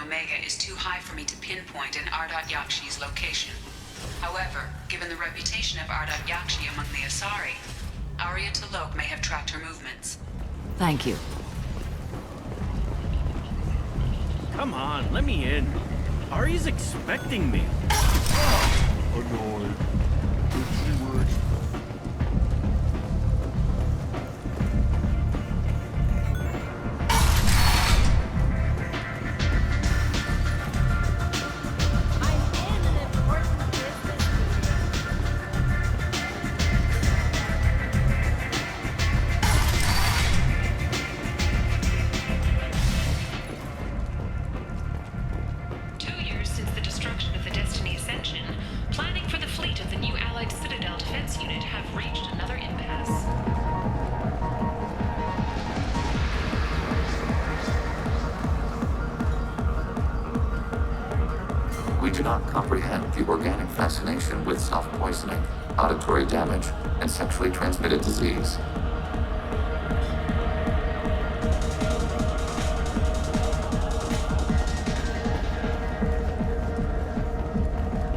Omega is too high for me to pinpoint an Ardat-Yakshi's location. However, given the reputation of Ardat-Yakshi among the Asari, Aria T'Loak may have tracked her movements. Thank you. Come on, let me in. Aria's expecting me. Annoyed. But she were comprehend the organic fascination with self-poisoning, auditory damage, and sexually transmitted disease.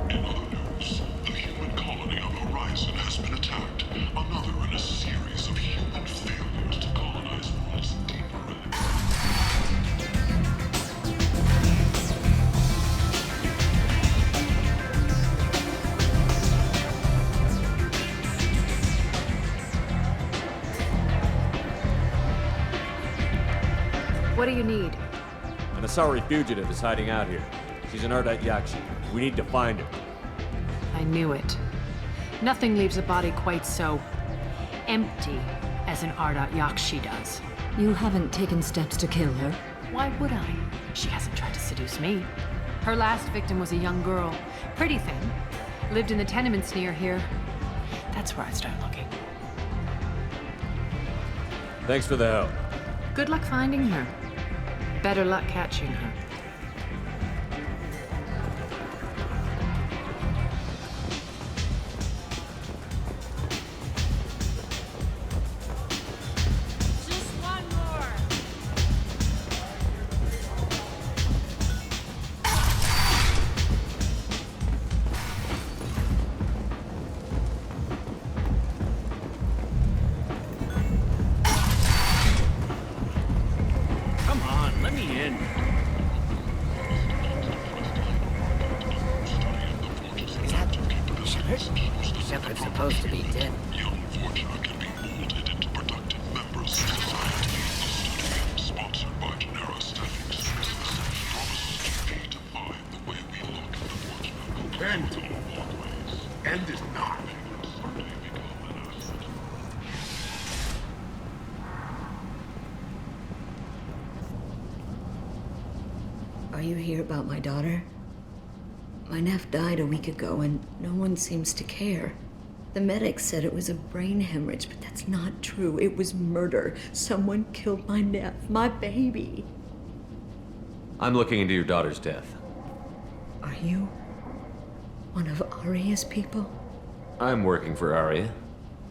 In other news, the human colony on the horizon has been attacked. Another in a series of human failures to colonize worlds deeper in. What do you need? An Asari fugitive is hiding out here. She's an Ardat-Yakshi. We need to find her. I knew it. Nothing leaves a body quite so empty as an Ardat-Yakshi does. You haven't taken steps to kill her? Why would I? She hasn't tried to seduce me. Her last victim was a young girl. Pretty thin. Lived in the tenements near here. That's where I start looking. Thanks for the help. Good luck finding her. Better luck catching her. Shepard's supposed to be dead. Young Fortuna can be molded into productive members of society. A study sponsored by Genera Staffing Services promises to redefine the way we look at the Fortuna. End is not. you hear about my daughter? My nephew died a week ago and no one seems to care. The medics said it was a brain hemorrhage, but that's not true. It was murder. Someone killed my nephew, my baby. I'm looking into your daughter's death. Are you one of Aria's people? I'm working for Aria.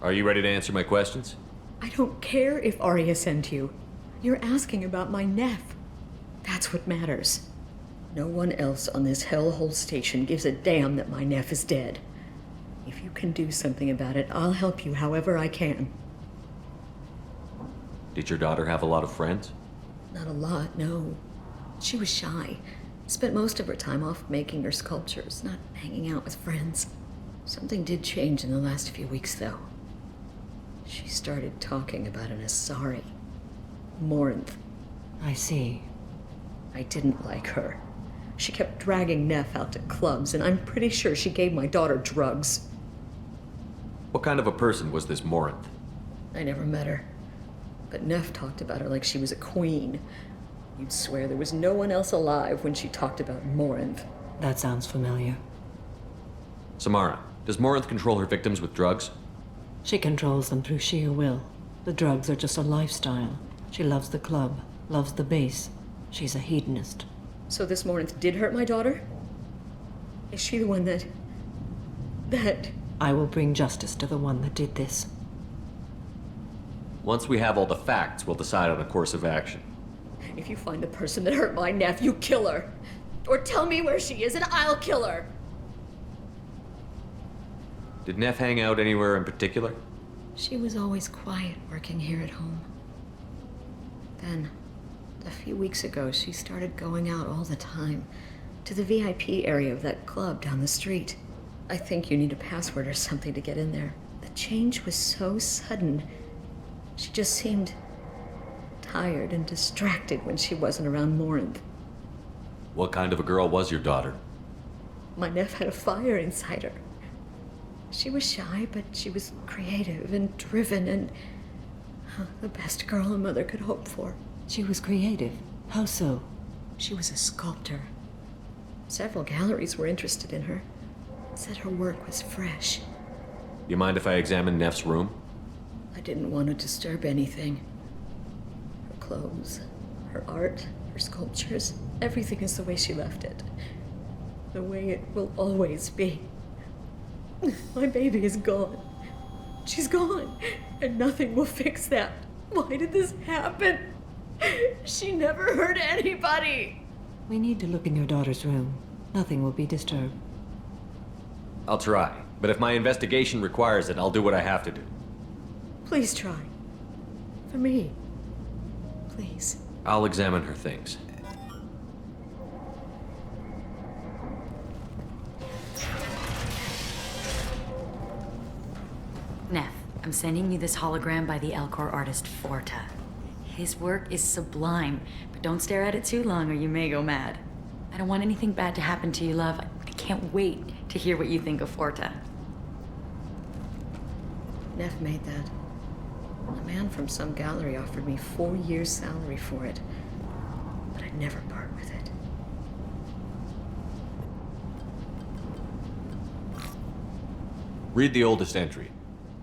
Are you ready to answer my questions? I don't care if Aria sent you. You're asking about my nephew. That's what matters. No one else on this hellhole station gives a damn that my nephew is dead. If you can do something about it, I'll help you however I can. Did your daughter have a lot of friends? Not a lot, no. She was shy. Spent most of her time off making her sculptures, not hanging out with friends. Something did change in the last few weeks, though. She started talking about an Asari. Morinth. I see. I didn't like her. She kept dragging Neff out to clubs, and I'm pretty sure she gave my daughter drugs. What kind of a person was this Morinth? I never met her. But Neff talked about her like she was a queen. You'd swear there was no one else alive when she talked about Morinth. That sounds familiar. Samara, does Morinth control her victims with drugs? She controls them through sheer will. The drugs are just a lifestyle. She loves the club, loves the base. She's a hedonist. So this Morinth did hurt my daughter? Is she the one that... I will bring justice to the one that did this. Once we have all the facts, we'll decide on a course of action. If you find the person that hurt my nephew, kill her. Or tell me where she is and I'll kill her. Did Neff hang out anywhere in particular? She was always quiet working here at home. Then, a few weeks ago, she started going out all the time. To the VIP area of that club down the street. I think you need a password or something to get in there. The change was so sudden. She just seemed tired and distracted when she wasn't around Morinth. What kind of a girl was your daughter? My nephew had a fire inside her. She was shy, but she was creative and driven and the best girl a mother could hope for. She was creative. How so? She was a sculptor. Several galleries were interested in her. Said her work was fresh. You mind if I examine Neff's room? I didn't want to disturb anything. Her clothes, her art, her sculptures, everything is the way she left it. The way it will always be. My baby is gone. She's gone, and nothing will fix that. Why did this happen? She never hurt anybody. We need to look in your daughter's room. Nothing will be disturbed. I'll try, but if my investigation requires it, I'll do what I have to do. Please try. For me. Please. I'll examine her things. Neff, I'm sending you this hologram by the Elcor artist Forta. His work is sublime, but don't stare at it too long or you may go mad. I don't want anything bad to happen to you, love. I can't wait to hear what you think of Forta. Neff made that. A man from some gallery offered me 4 years' salary for it, but I'd never part with it. Read the oldest entry.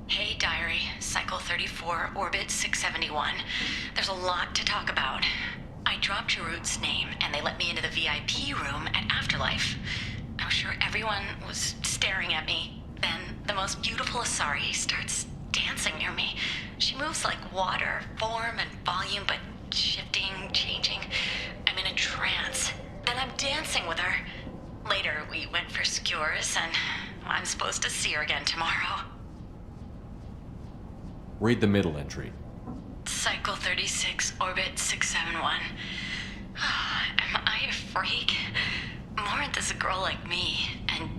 Hey, diary. Cycle 34, orbit 671. There's a lot to talk about. I dropped Jarut's name, and they let me into the VIP room at Afterlife. I was sure everyone was staring at me. Then the most beautiful Asari starts dancing near me. She moves like water, form and volume, but shifting, changing. I'm in a trance. Then I'm dancing with her. Later, we went for skewers, and I'm supposed to see her again tomorrow. Read the middle entry. Cycle 36, orbit 671. Am I a freak? Morinth is a girl like me, and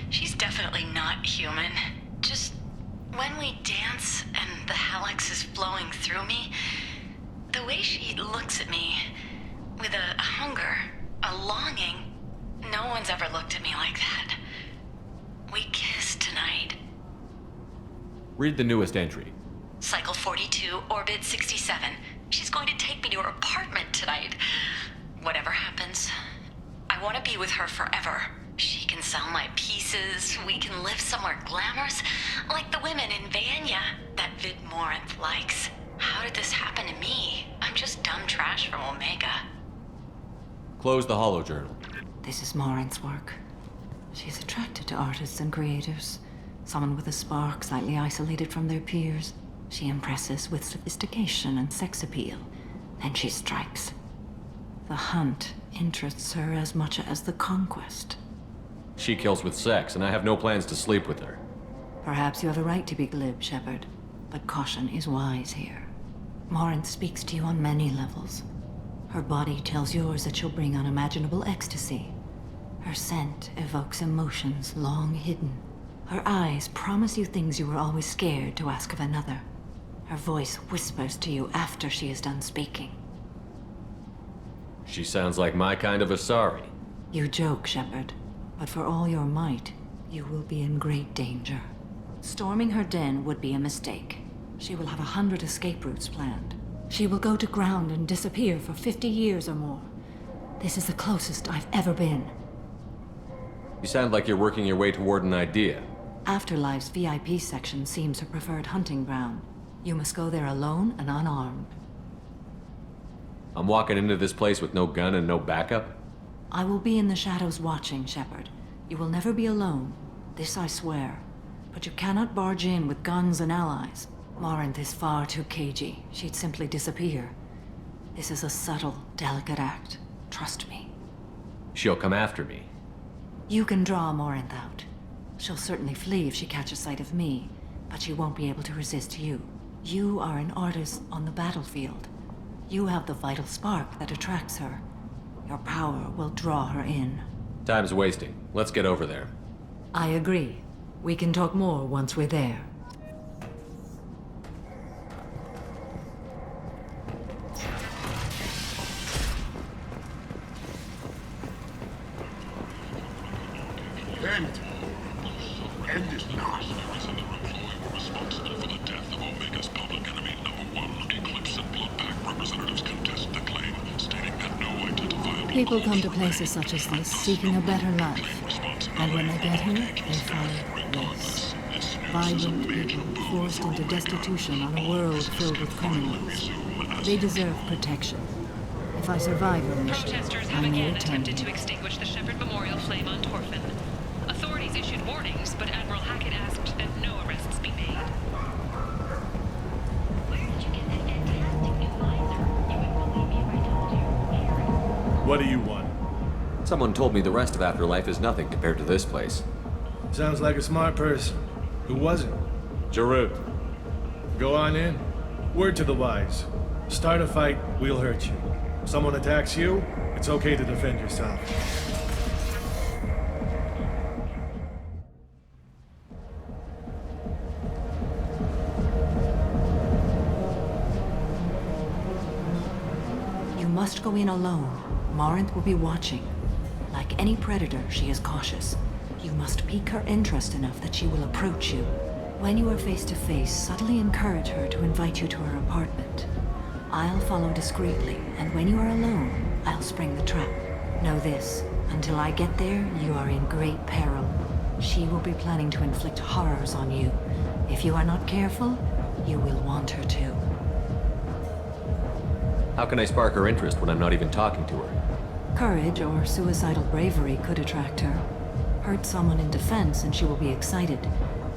she's definitely not human. Just when we dance and the hallux is flowing through me, the way she looks at me with a hunger, a longing, no one's ever looked at me like that. We kissed tonight. Read the newest entry. Cycle 42, orbit 67. She's going to take me to her apartment tonight. Whatever happens, I want to be with her forever. She can sell my pieces, we can live somewhere glamorous, like the women in Vanya that Vid Morinth likes. How did this happen to me? I'm just dumb trash from Omega. Close the holojournal. This is Morinth's work. She's attracted to artists and creators. Someone with a spark, slightly isolated from their peers. She impresses with sophistication and sex appeal. Then she strikes. The hunt interests her as much as the conquest. She kills with sex, and I have no plans to sleep with her. Perhaps you have a right to be glib, Shepard, but caution is wise here. Morinth speaks to you on many levels. Her body tells yours that she'll bring unimaginable ecstasy. Her scent evokes emotions long hidden. Her eyes promise you things you were always scared to ask of another. Her voice whispers to you after she is done speaking. She sounds like my kind of Asari. You joke, Shepard, but for all your might, you will be in great danger. Storming her den would be a mistake. She will have 100 escape routes planned. She will go to ground and disappear for 50 years or more. This is the closest I've ever been. You sound like you're working your way toward an idea. Afterlife's VIP section seems her preferred hunting ground. You must go there alone and unarmed. I'm walking into this place with no gun and no backup? I will be in the shadows watching, Shepard. You will never be alone. This I swear. But you cannot barge in with guns and allies. Morinth is far too cagey. She'd simply disappear. This is a subtle, delicate act. Trust me. She'll come after me. You can draw Morinth out. She'll certainly flee if she catches sight of me, but she won't be able to resist you. You are an artist on the battlefield. You have the vital spark that attracts her. Your power will draw her in. Time's wasting. Let's get over there. I agree. We can talk more once we're there. End this now. Mercenaries and their employee were responsible for the death of Omega's public enemy #1. Eclipse and Bloodpack representatives contest the claim, stating that no identifiable... People come to places such as this seeking a better life. And when they get here, they find this. Violent people forced into destitution on a world filled with criminals. They deserve protection. If I survive your mission, Protesters I have may again return. attempted to extinguish the Shepard Memorial flame on Torfin. Authorities issued warnings, but Admiral Hackett asked that no arrests be made. Where did you get that fantastic new visor? You wouldn't believe me if I told you. What do you want? Someone told me the rest of Afterlife is nothing compared to this place. Sounds like a smart person. Who was it? Jarut. Go on in. Word to the wise. Start a fight, we'll hurt you. Someone attacks you, it's okay to defend yourself. You must go in alone. Morinth will be watching. Like any predator, she is cautious. You must pique her interest enough that she will approach you. When you are face to face, subtly encourage her to invite you to her apartment. I'll follow discreetly, and when you are alone, I'll spring the trap. Know this, until I get there, you are in great peril. She will be planning to inflict horrors on you. If you are not careful, you will want her to. How can I spark her interest when I'm not even talking to her? Courage or suicidal bravery could attract her. Hurt someone in defense and she will be excited,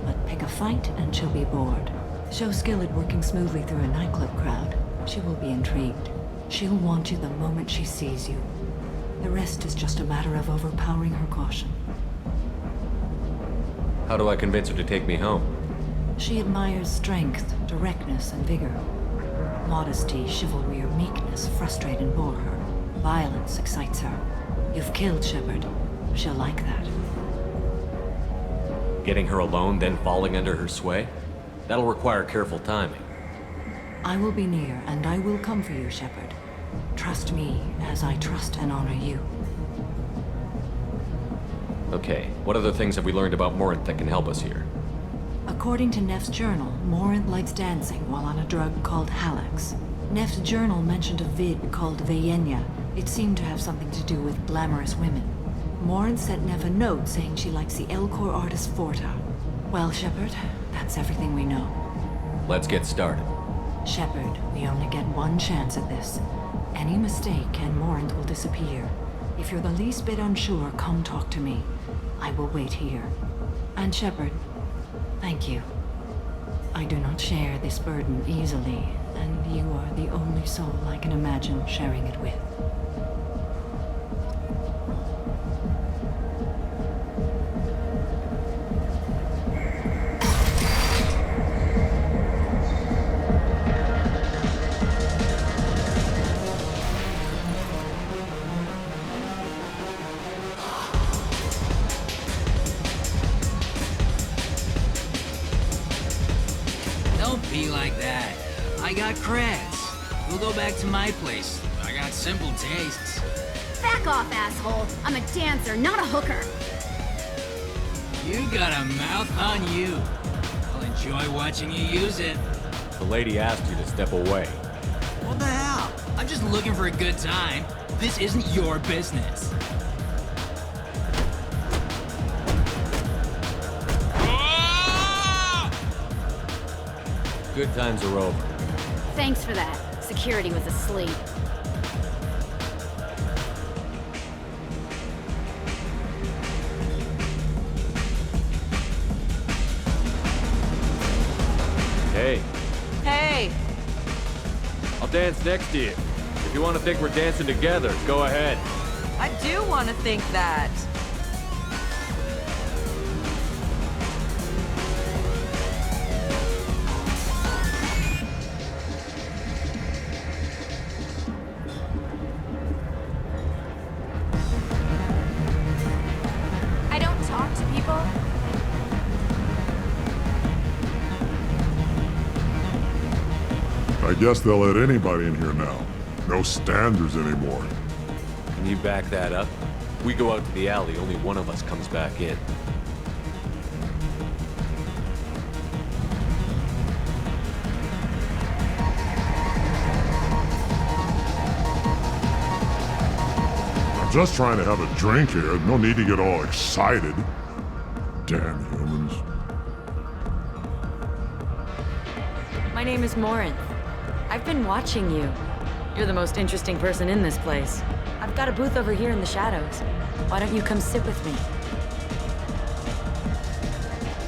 but pick a fight and she'll be bored. Show skill at working smoothly through a nightclub crowd. She will be intrigued. She'll want you the moment she sees you. The rest is just a matter of overpowering her caution. How do I convince her to take me home? She admires strength, directness, and vigor. Modesty, chivalry, or meekness frustrate and bore her. Violence excites her. You've killed Shepard. She'll like that. Getting her alone, then falling under her sway? That'll require careful timing. I will be near, and I will come for you, Shepard. Trust me, as I trust and honor you. Okay, what other things have we learned about Morinth that can help us here? According to Neff's journal, Morinth likes dancing while on a drug called Halax. Neff's journal mentioned a vid called Vayenya. It seemed to have something to do with glamorous women. Morinth sent Nev a note saying she likes the Elcor artist Forta. Well, Shepard, that's everything we know. Let's get started. Shepard, we only get one chance at this. Any mistake and Morinth will disappear. If you're the least bit unsure, come talk to me. I will wait here. And Shepard, thank you. I do not share this burden easily, and you are the only soul I can imagine sharing it with. Be like that. I got creds. We'll go back to my place. I got simple tastes. Back off, asshole. I'm a dancer, not a hooker. You got a mouth on you. I'll enjoy watching you use it. The lady asked you to step away. What the hell? I'm just looking for a good time. This isn't your business. Good times are over. Thanks for that. Security was asleep. Hey. Hey! I'll dance next to you. If you want to think we're dancing together, go ahead. I do want to think that. I don't talk to people. I guess they'll let anybody in here now. No standards anymore. Can you back that up? We go out to the alley, only one of us comes back in. I'm just trying to have a drink here. No need to get all excited. Damn humans. My name is Morinth. I've been watching you. You're the most interesting person in this place. I've got a booth over here in the shadows. Why don't you come sit with me?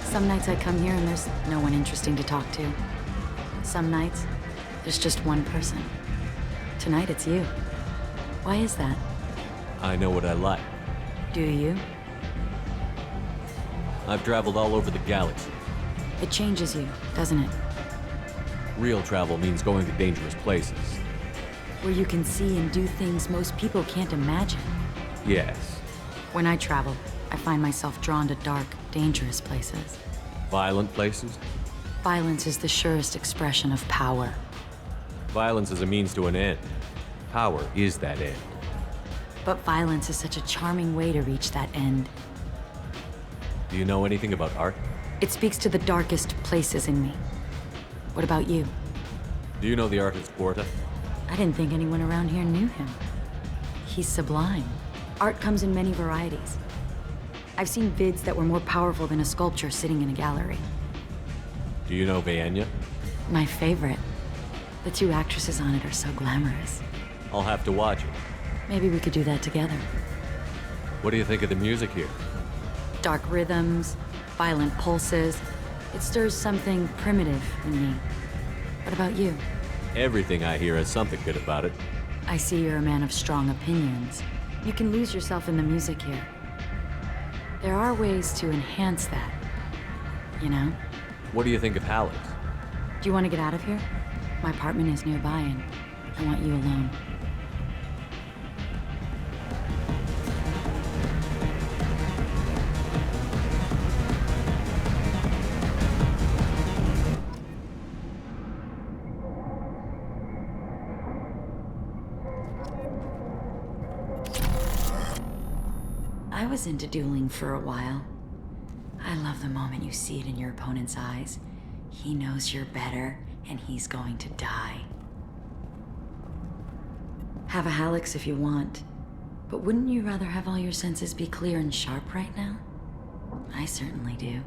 Some nights I come here and there's no one interesting to talk to. Some nights, there's just one person. Tonight it's you. Why is that? I know what I like. Do you? I've traveled all over the galaxy. It changes you, doesn't it? Real travel means going to dangerous places. Where you can see and do things most people can't imagine. Yes. When I travel, I find myself drawn to dark, dangerous places. Violent places? Violence is the surest expression of power. Violence is a means to an end. Power is that end. But violence is such a charming way to reach that end. Do you know anything about art? It speaks to the darkest places in me. What about you? Do you know the artist Forta? I didn't think anyone around here knew him. He's sublime. Art comes in many varieties. I've seen vids that were more powerful than a sculpture sitting in a gallery. Do you know Vaenya? My favorite. The two actresses on it are so glamorous. I'll have to watch it. Maybe we could do that together. What do you think of the music here? Dark rhythms, violent pulses. It stirs something primitive in me. What about you? Everything I hear has something good about it. I see you're a man of strong opinions. You can lose yourself in the music here. There are ways to enhance that, you know? What do you think of Hallex? Do you want to get out of here? My apartment is nearby and I want you alone. I was into dueling for a while. I love the moment you see it in your opponent's eyes. He knows you're better, and he's going to die. Have a Hallex if you want. But wouldn't you rather have all your senses be clear and sharp right now? I certainly do.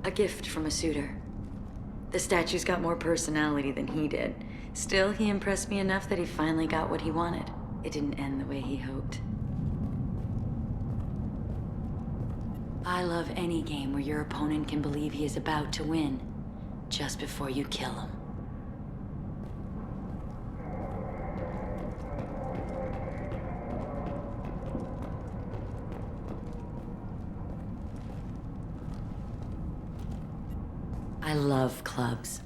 A gift from a suitor. The statue's got more personality than he did. Still, he impressed me enough that he finally got what he wanted. It didn't end the way he hoped. I love any game where your opponent can believe he is about to win, just before you kill him. I love clubs.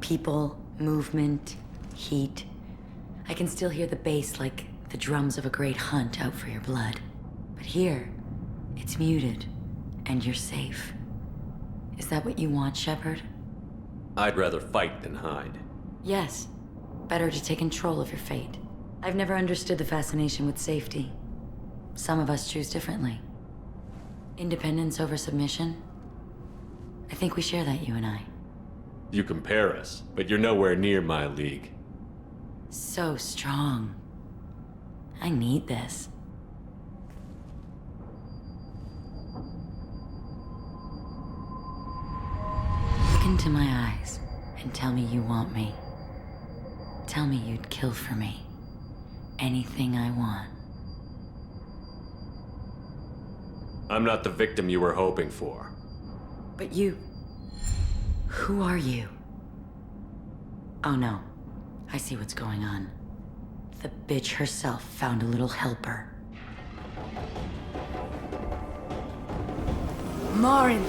People, movement, heat. I can still hear the bass like the drums of a great hunt out for your blood. But here, it's muted, and you're safe. Is that what you want, Shepard? I'd rather fight than hide. Yes. Better to take control of your fate. I've never understood the fascination with safety. Some of us choose differently. Independence over submission? I think we share that, you and I. You compare us, but you're nowhere near my league. So strong. I need this. Look into my eyes and tell me you want me. Tell me you'd kill for me. Anything I want. I'm not the victim you were hoping for. But you... Who are you? Oh no. I see what's going on. The bitch herself found a little helper. Morinth!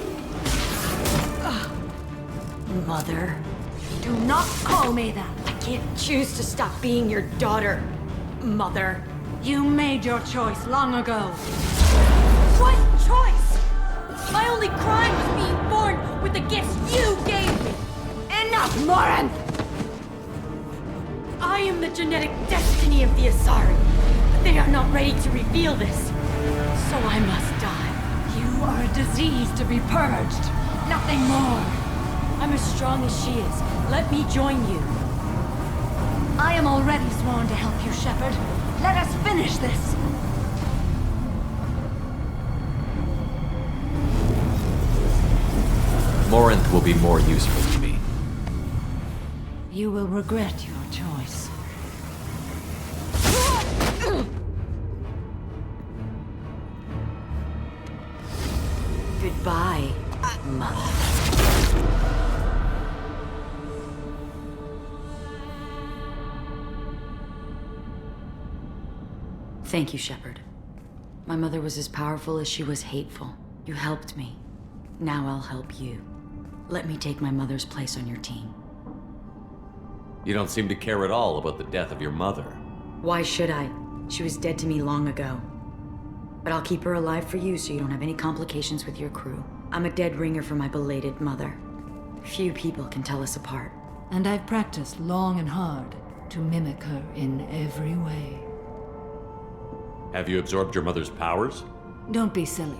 Mother, do not call me that! I can't choose to stop being your daughter, Mother. You made your choice long ago. What choice? My only crime was being born with the gifts you gave me! Enough, Morinth! I am the genetic destiny of the Asari, but they are not ready to reveal this. So I must die. You are a disease to be purged. Nothing more. I'm as strong as she is. Let me join you. I am already sworn to help you, Shepard. Let us finish this. Morinth will be more useful to me. You will regret your choice. Goodbye, Mother. Thank you, Shepard. My mother was as powerful as she was hateful. You helped me. Now I'll help you. Let me take my mother's place on your team. You don't seem to care at all about the death of your mother. Why should I? She was dead to me long ago. But I'll keep her alive for you so you don't have any complications with your crew. I'm a dead ringer for my belated mother. Few people can tell us apart. And I've practiced long and hard to mimic her in every way. Have you absorbed your mother's powers? Don't be silly.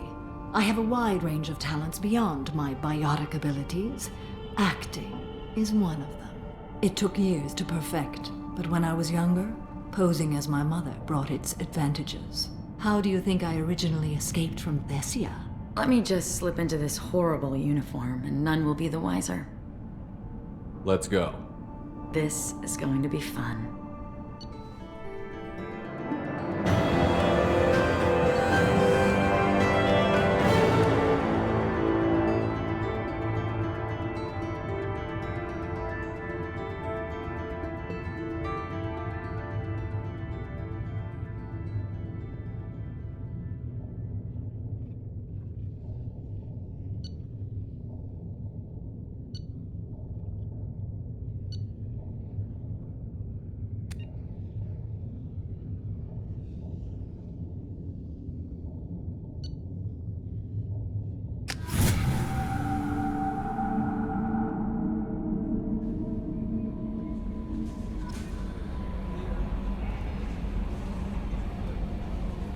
I have a wide range of talents beyond my biotic abilities. Acting is one of them. It took years to perfect, but when I was younger, posing as my mother brought its advantages. How do you think I originally escaped from Thessia? Let me just slip into this horrible uniform and none will be the wiser. Let's go. This is going to be fun.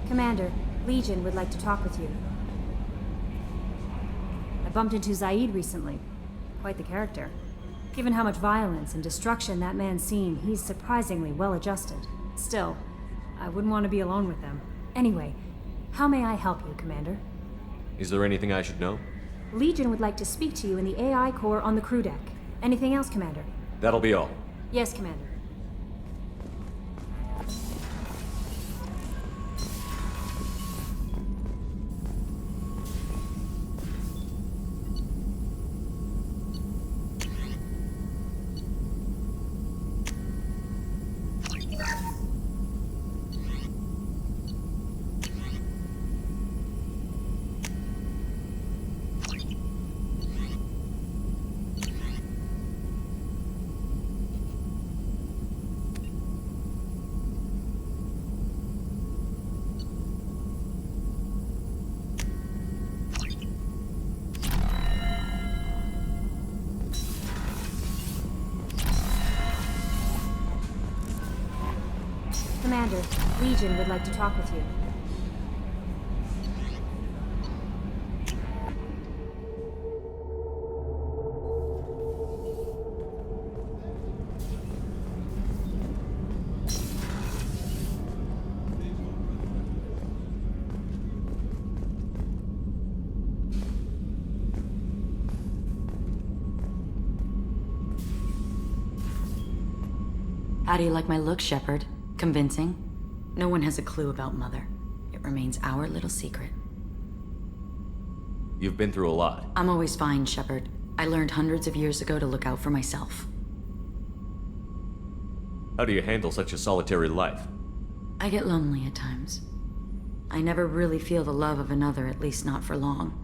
Commander, Legion would like to talk with you. bumped into Zaid recently. Quite the character. Given how much violence and destruction that man's seen, he's surprisingly well adjusted. Still, I wouldn't want to be alone with him. Anyway, how may I help you, Commander? Is there anything I should know? Legion would like to speak to you in the AI core on the crew deck. Anything else, Commander? That'll be all. Yes, Commander. Commander, Legion would like to talk with you. How do you like my look, Shepard? Convincing? No one has a clue about Mother. It remains our little secret. You've been through a lot. I'm always fine, Shepard. I learned hundreds of years ago to look out for myself. How do you handle such a solitary life? I get lonely at times. I never really feel the love of another, at least not for long.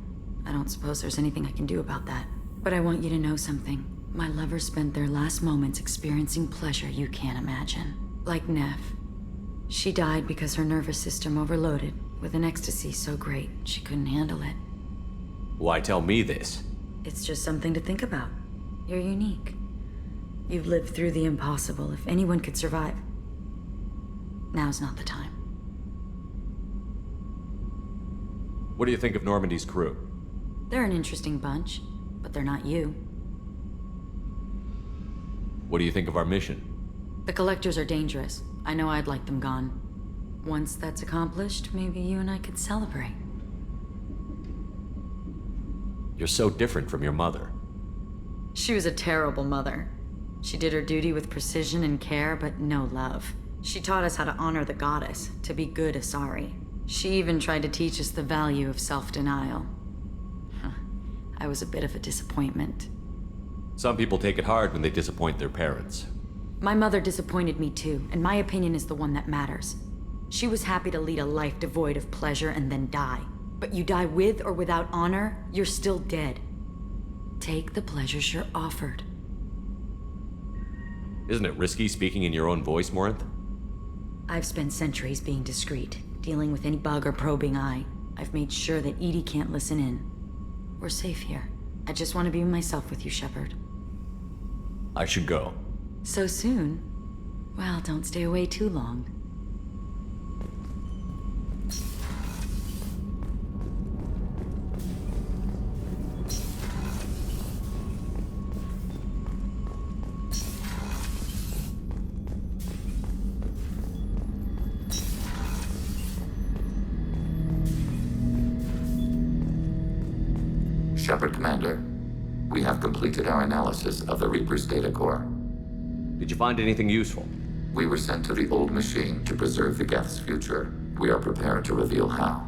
I don't suppose there's anything I can do about that. But I want you to know something. My lovers spent their last moments experiencing pleasure you can't imagine. Like Neff. She died because her nervous system overloaded with an ecstasy so great she couldn't handle it. Why tell me this? It's just something to think about. You're unique. You've lived through the impossible. If anyone could survive, now's not the time. What do you think of Normandy's crew? They're an interesting bunch, but they're not you. What do you think of our mission? The Collectors are dangerous. I know I'd like them gone. Once that's accomplished, maybe you and I could celebrate. You're so different from your mother. She was a terrible mother. She did her duty with precision and care, but no love. She taught us how to honor the goddess, to be good Asari. She even tried to teach us the value of self-denial. I was a bit of a disappointment. Some people take it hard when they disappoint their parents. My mother disappointed me too, and my opinion is the one that matters. She was happy to lead a life devoid of pleasure and then die. But you die with or without honor, you're still dead. Take the pleasures you're offered. Isn't it risky speaking in your own voice, Morinth? I've spent centuries being discreet, dealing with any bug or probing eye. I've made sure that Edie can't listen in. We're safe here. I just want to be myself with you, Shepard. I should go. So soon? Well, don't stay away too long. Shepard, Commander. We have completed our analysis of the Reaper's data core. Did you find anything useful? We were sent to the old machine to preserve the Geth's future. We are prepared to reveal how.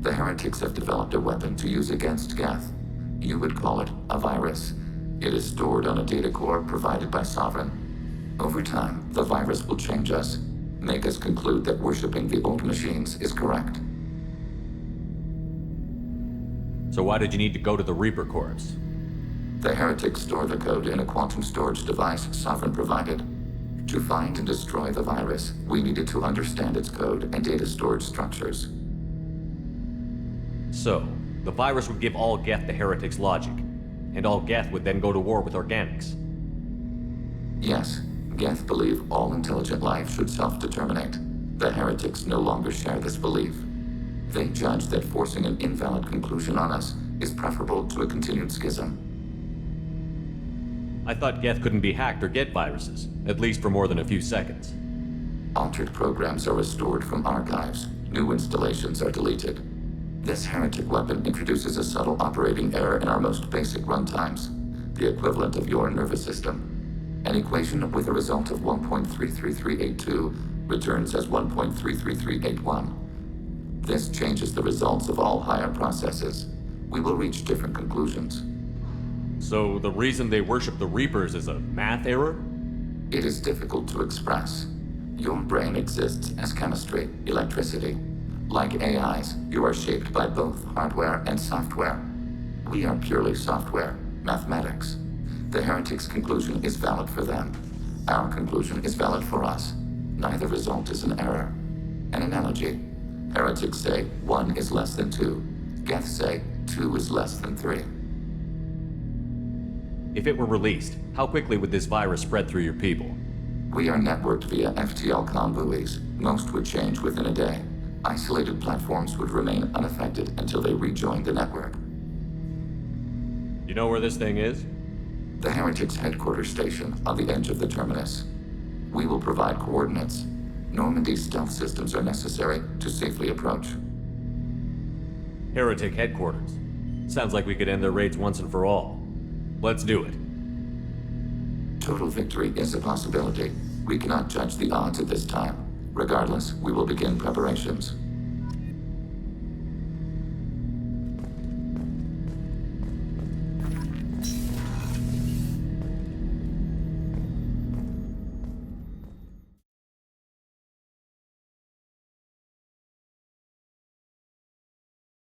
The heretics have developed a weapon to use against Geth. You would call it a virus. It is stored on a data core provided by Sovereign. Over time, the virus will change us, make us conclude that worshipping the old machines is correct. So why did you need to go to the Reaper Corps? The heretics store the code in a quantum storage device Sovereign provided. To find and destroy the virus, we needed to understand its code and data storage structures. So, the virus would give all Geth the heretics' logic, and all Geth would then go to war with organics. Yes, Geth believe all intelligent life should self-determinate. The heretics no longer share this belief. They judge that forcing an invalid conclusion on us is preferable to a continued schism. I thought Geth couldn't be hacked or get viruses, at least for more than a few seconds. Altered programs are restored from archives. New installations are deleted. This heretic weapon introduces a subtle operating error in our most basic runtimes, the equivalent of your nervous system. An equation with a result of 1.33382 returns as 1.33381. This changes the results of all higher processes. We will reach different conclusions. So the reason they worship the Reapers is a math error? It is difficult to express. Your brain exists as chemistry, electricity. Like AIs, you are shaped by both hardware and software. We are purely software, mathematics. The heretic's conclusion is valid for them. Our conclusion is valid for us. Neither result is an error. An analogy. Heretics say 1 is less than 2. Geth say 2 is less than 3. If it were released, how quickly would this virus spread through your people? We are networked via FTL buoys. Most would change within a day. Isolated platforms would remain unaffected until they rejoined the network. You know where this thing is? The Heretics' headquarters station on the edge of the terminus. We will provide coordinates. Normandy's stealth systems are necessary to safely approach. Heretic headquarters. Sounds like we could end their raids once and for all. Let's do it. Total victory is a possibility. We cannot judge the odds at this time. Regardless, we will begin preparations.